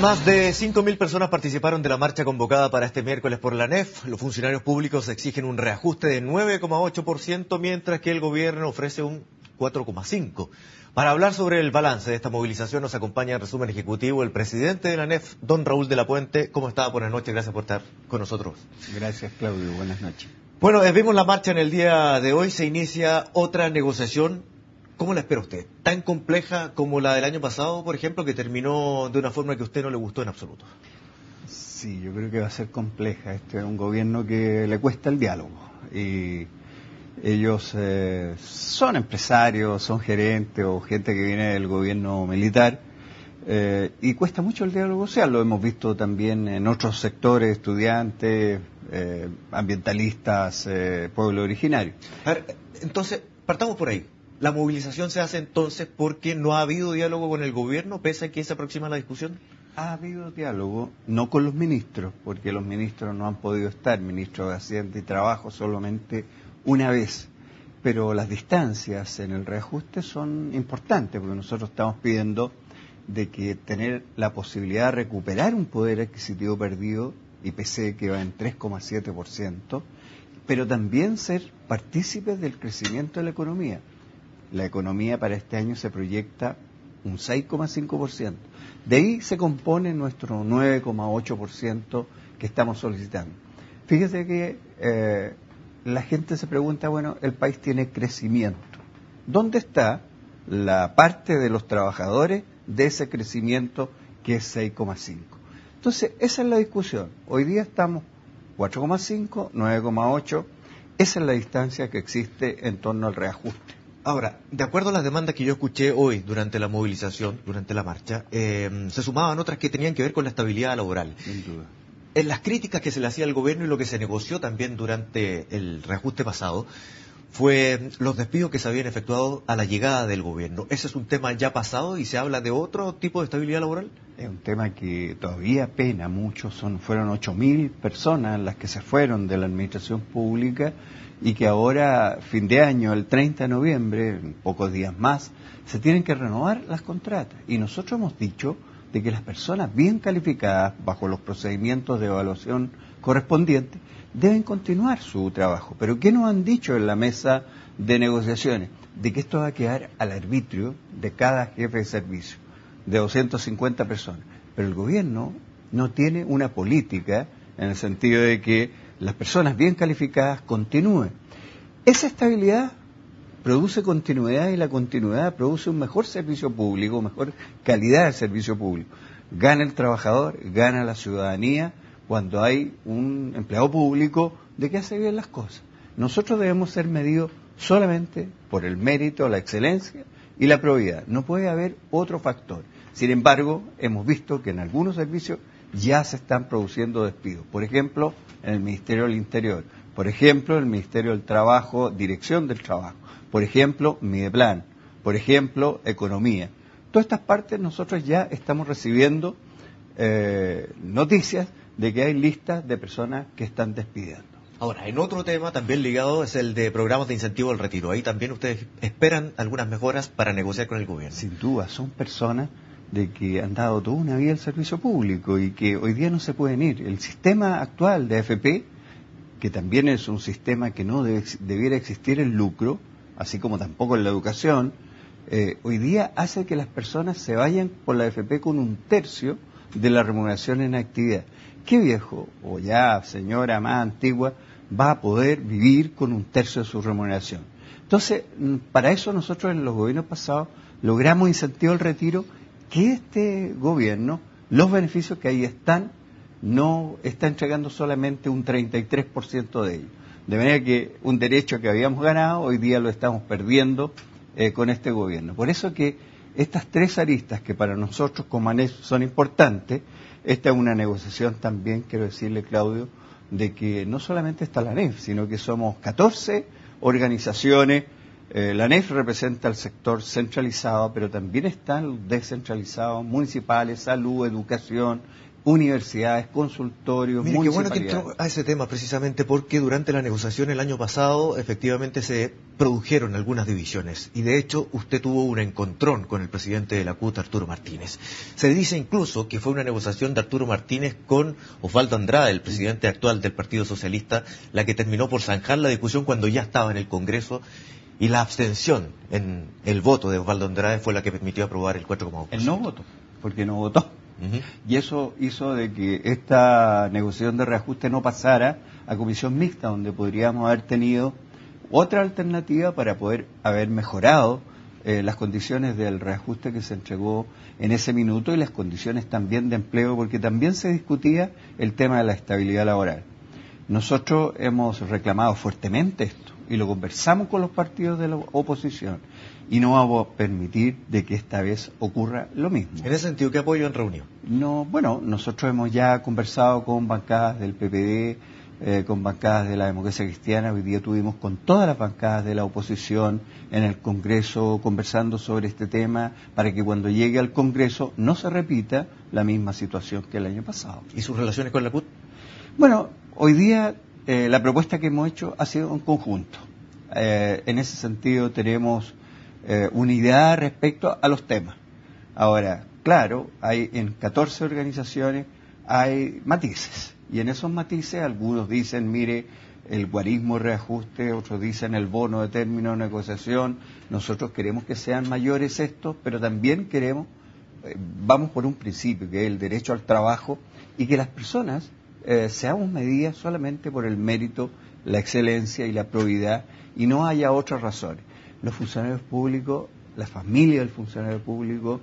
Más de 5.000 personas participaron de la marcha convocada para este miércoles por la ANEF. Los funcionarios públicos exigen un reajuste de 9,8%, mientras que el gobierno ofrece un 4,5%. Para hablar sobre el balance de esta movilización nos acompaña en resumen ejecutivo el presidente de la ANEF, don Raúl de la Puente. ¿Cómo está? Buenas noches, gracias por estar con nosotros. Gracias, Claudio, buenas noches. Bueno, vimos la marcha en el día de hoy, se inicia otra negociación. ¿Cómo la espera usted? ¿Tan compleja como la del año pasado, por ejemplo, que terminó de una forma que a usted no le gustó en absoluto? Sí, yo creo que va a ser compleja. Este es un gobierno que le cuesta el diálogo. Y ellos son empresarios, son gerentes o gente que viene del gobierno militar. Y cuesta mucho el diálogo social. Lo hemos visto también en otros sectores, estudiantes, ambientalistas, pueblo originario. A ver, entonces, partamos por ahí. ¿La movilización se hace entonces porque no ha habido diálogo con el gobierno, pese a que se aproxima la discusión? Ha habido diálogo, no con los ministros, porque los ministros no han podido estar, ministro de Hacienda y Trabajo solamente una vez. Pero las distancias en el reajuste son importantes, porque nosotros estamos pidiendo de que tener la posibilidad de recuperar un poder adquisitivo perdido, IPC que va en 3,7%, pero también ser partícipes del crecimiento de la economía. La economía para este año se proyecta un 6,5%. De ahí se compone nuestro 9,8% que estamos solicitando. Fíjese que la gente se pregunta, bueno, el país tiene crecimiento. ¿Dónde está la parte de los trabajadores de ese crecimiento que es 6,5%? Entonces, esa es la discusión. Hoy día estamos 4,5%, 9,8%. Esa es la distancia que existe en torno al reajuste. Ahora, de acuerdo a las demandas que yo escuché hoy durante la movilización, durante la marcha, se sumaban otras que tenían que ver con la estabilidad laboral. Sin duda. En las críticas que se le hacía al gobierno y lo que se negoció también durante el reajuste pasado, fue los despidos que se habían efectuado a la llegada del gobierno. ¿Ese es un tema ya pasado y se habla de otro tipo de estabilidad laboral? Es un tema que todavía pena mucho. Fueron 8.000 personas las que se fueron de la administración pública y que ahora, fin de año, el 30 de noviembre, en pocos días más, se tienen que renovar las contratas. Y nosotros hemos dicho de que las personas bien calificadas, bajo los procedimientos de evaluación correspondientes, deben continuar su trabajo. Pero ¿qué nos han dicho en la mesa de negociaciones? De que esto va a quedar al arbitrio de cada jefe de servicio, de 250 personas. Pero el gobierno no tiene una política en el sentido de que las personas bien calificadas continúen. Esa estabilidad produce continuidad y la continuidad produce un mejor servicio público, mejor calidad del servicio público. Gana el trabajador, gana la ciudadanía cuando hay un empleado público de que hace bien las cosas. Nosotros debemos ser medidos solamente por el mérito, la excelencia y la probidad. No puede haber otro factor. Sin embargo, hemos visto que en algunos servicios ya se están produciendo despidos. Por ejemplo, en el Ministerio del Interior. Por ejemplo, en el Ministerio del Trabajo, Dirección del Trabajo. Por ejemplo, Mideplan. Por ejemplo, Economía. Todas estas partes nosotros ya estamos recibiendo noticias de que hay listas de personas que están despidiendo. Ahora, en otro tema también ligado es el de programas de incentivo al retiro. Ahí también ustedes esperan algunas mejoras para negociar con el gobierno. Sin duda, son personas de que han dado toda una vida al servicio público y que hoy día no se pueden ir. El sistema actual de AFP, que también es un sistema que no debiera existir el lucro, así como tampoco en la educación, hoy día hace que las personas se vayan por la AFP con 1/3 de la remuneración en actividad. ¿Qué viejo o ya señora más antigua va a poder vivir con 1/3 de su remuneración? Entonces, para eso nosotros en los gobiernos pasados logramos incentivo al retiro, que este gobierno, los beneficios que ahí están, no está entregando solamente un 33% de ellos. De manera que un derecho que habíamos ganado, hoy día lo estamos perdiendo con este gobierno. Por eso que estas tres aristas que para nosotros como ANEF son importantes, esta es una negociación también, quiero decirle, Claudio, de que no solamente está la ANEF, sino que somos 14 organizaciones. La ANEF representa el sector centralizado, pero también están los descentralizados, municipales, salud, educación, universidades, consultorios, Mire, qué bueno que municipalidades. entró a ese tema precisamente porque durante la negociación el año pasado efectivamente se produjeron algunas divisiones y de hecho usted tuvo un encontrón con el presidente de la CUT, Arturo Martínez. Se dice incluso que fue una negociación de Arturo Martínez con Osvaldo Andrade, el presidente actual del Partido Socialista, la que terminó por zanjar la discusión cuando ya estaba en el Congreso y la abstención en el voto de Osvaldo Andrade fue la que permitió aprobar el 4,1%. El no voto, porque no votó. Y eso hizo de que esta negociación de reajuste no pasara a comisión mixta, donde podríamos haber tenido otra alternativa para poder haber mejorado las condiciones del reajuste que se entregó en ese minuto y las condiciones también de empleo, porque también se discutía el tema de la estabilidad laboral. Nosotros hemos reclamado fuertemente esto y lo conversamos con los partidos de la oposición y no vamos a permitir de que esta vez ocurra lo mismo. En ese sentido, ¿qué apoyo han reunido? No, bueno, nosotros hemos ya conversado con bancadas del PPD, con bancadas de la Democracia Cristiana. Hoy día tuvimos con todas las bancadas de la oposición en el Congreso conversando sobre este tema para que cuando llegue al Congreso no se repita la misma situación que el año pasado. ¿Y sus relaciones con la CUT? Bueno, hoy día la propuesta que hemos hecho ha sido un conjunto. En ese sentido tenemos unidad respecto a los temas. Ahora, claro, hay en 14 organizaciones hay matices, y en esos matices algunos dicen, mire, el guarismo reajuste, otros dicen el bono de término de negociación. Nosotros queremos que sean mayores estos, pero también queremos, vamos por un principio, que es el derecho al trabajo, y que las personas seamos medidas solamente por el mérito, la excelencia y la probidad, y no haya otras razones. Los funcionarios públicos, la familia del funcionario público,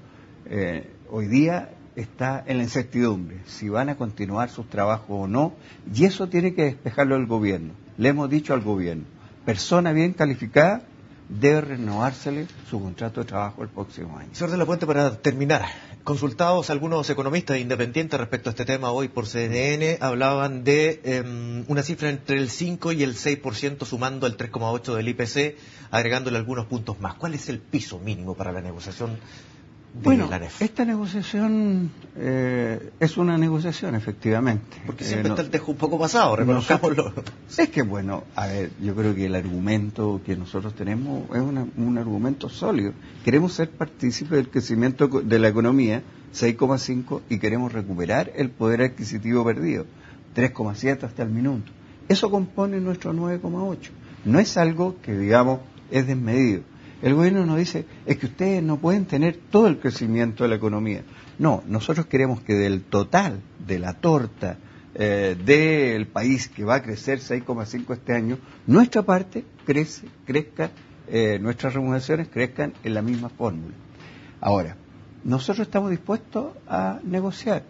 hoy día está en la incertidumbre, si van a continuar sus trabajos o no, y eso tiene que despejarlo el gobierno. Le hemos dicho al gobierno, persona bien calificada debe renovársele su contrato de trabajo el próximo año. Señor de la Puente, para terminar, consultados algunos economistas independientes respecto a este tema hoy por CNN, hablaban de una cifra entre el 5 y el 6% sumando el 3,8% del IPC, agregándole algunos puntos más. ¿Cuál es el piso mínimo para la negociación de la ANEF? Esta negociación es una negociación, efectivamente. Porque siempre está el tejo un poco pasado, reconozcámoslo. Es que, bueno, a ver, yo creo que el argumento que nosotros tenemos es un argumento sólido. Queremos ser partícipes del crecimiento de la economía, 6,5, y queremos recuperar el poder adquisitivo perdido, 3,7 hasta el minuto. Eso compone nuestro 9,8. No es algo que, digamos, es desmedido. El gobierno nos dice, es que ustedes no pueden tener todo el crecimiento de la economía. No, nosotros queremos que del total de la torta del país, que va a crecer 6,5 este año, nuestra parte crezca, nuestras remuneraciones crezcan en la misma fórmula. Ahora, nosotros estamos dispuestos a negociar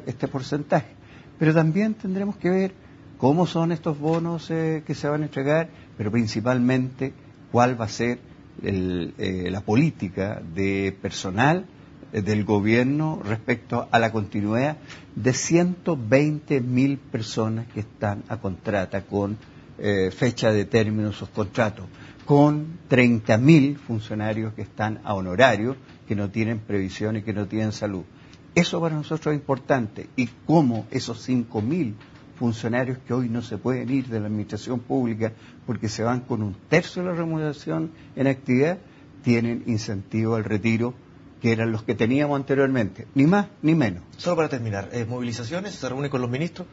este porcentaje, pero también tendremos que ver cómo son estos bonos que se van a entregar, pero principalmente cuál va a ser la política de personal del gobierno respecto a la continuidad de 120.000 personas que están a contrata con fecha de término sus contratos, con 30.000 funcionarios que están a honorario, que no tienen previsión y que no tienen salud. Eso para nosotros es importante, y cómo esos 5.000 funcionarios que hoy no se pueden ir de la administración pública porque se van con 1/3 de la remuneración en actividad, tienen incentivo al retiro, que eran los que teníamos anteriormente, ni más ni menos. Solo para terminar, ¿movilizaciones? ¿Se reúne con los ministros?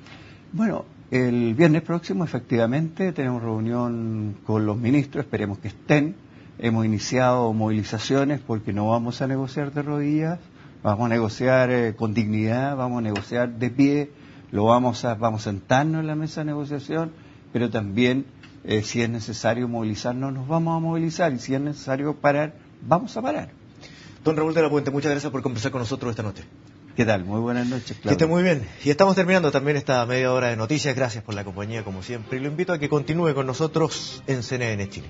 Bueno, el viernes próximo efectivamente tenemos reunión con los ministros, esperemos que estén. Hemos iniciado movilizaciones porque no vamos a negociar de rodillas, vamos a negociar con dignidad, vamos a negociar de pie. Vamos a sentarnos en la mesa de negociación, pero también si es necesario movilizarnos, nos vamos a movilizar, y si es necesario parar, vamos a parar. Don Raúl de la Puente, muchas gracias por conversar con nosotros esta noche. ¿Qué tal? Muy buenas noches, Claudio. Que esté muy bien. Y estamos terminando también esta media hora de noticias. Gracias por la compañía, como siempre, y lo invito a que continúe con nosotros en CNN Chile.